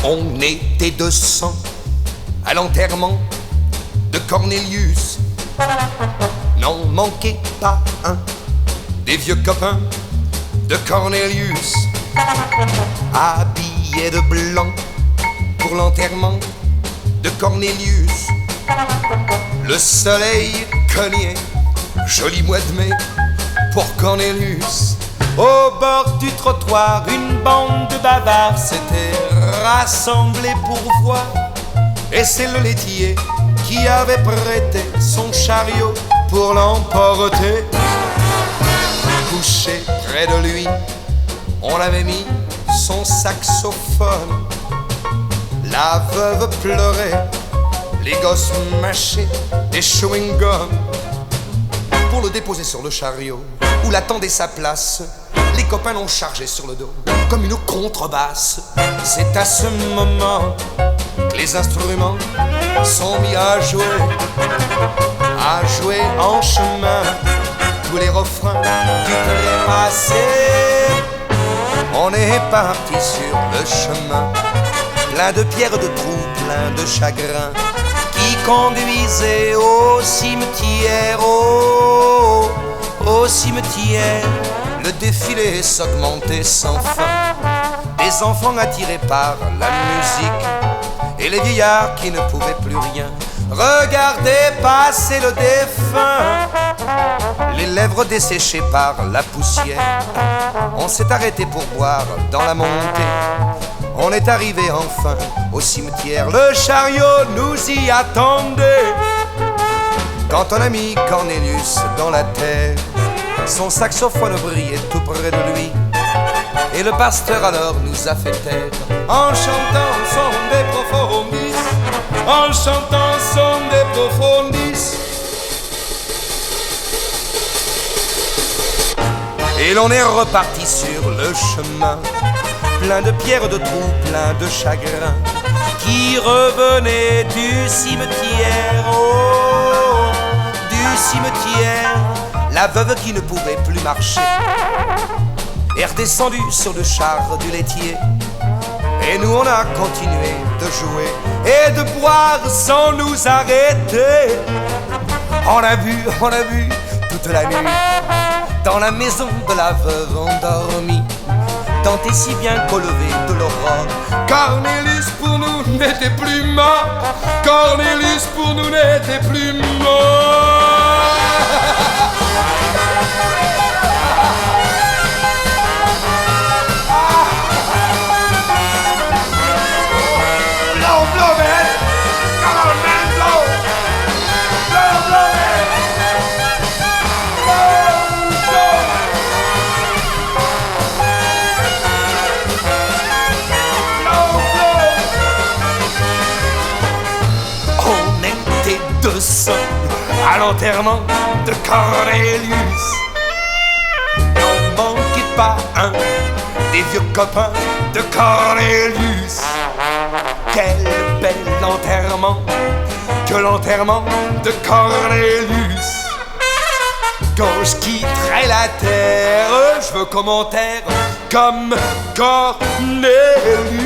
On était 200 à l'enterrement de Cornelius. N'en manquait pas un des vieux copains de Cornelius, habillés de blanc pour l'enterrement de Cornelius. Le soleil cognait, joli mois de mai pour Cornelius. Au bord du trottoir, une bande de bavards s'était rassemblée pour voir. Et c'est le laitier qui avait prêté son chariot pour l'emporter. Couché près de lui, on avait mis son saxophone. La veuve pleurait, les gosses mâchaient des chewing-gums. Pour le déposer sur le chariot où l'attendait sa place, les copains l'ont chargé sur le dos comme une contrebasse. C'est à ce moment que les instruments sont mis à jouer en chemin tous les refrains du trépassé. On est parti sur le chemin, plein de pierres, de trous, plein de chagrins, qui conduisait au cimetière, au cimetière. Le défilé s'augmentait sans fin, des enfants attirés par la musique et les vieillards qui ne pouvaient plus rien regarder passer le défunt, les lèvres desséchées par la poussière. On s'est arrêté pour boire dans la montée. On est arrivé enfin au cimetière. Le chariot nous y attendait. Quand on a mis Cornelius dans la terre, son saxophone brillait tout près de lui. Et le pasteur alors nous a fait taire en chantant son De Profundis, en chantant son De Profundis. Et l'on est reparti sur le chemin, plein de pierres, de trous, plein de chagrins, qui revenaient du cimetière, oh, du cimetière. La veuve qui ne pouvait plus marcher est redescendue sur le char du laitier. Et nous on a continué de jouer et de boire sans nous arrêter. On a bu toute la nuit dans la maison de la veuve endormie, tant et si bien qu'au lever de l'aurore, Cornelius pour nous n'était plus mort. Cornelius pour nous n'était plus mort. Blow, man! Come on, man, blow! Blow, man! Blow, on était 200 à l'enterrement de Cornelius. N'en manquait pas un des vieux copains de Cornelius. Quel bel enterrement que l'enterrement de Cornelius. Quand je quitterai la terre, je veux commentaire comme Cornelius.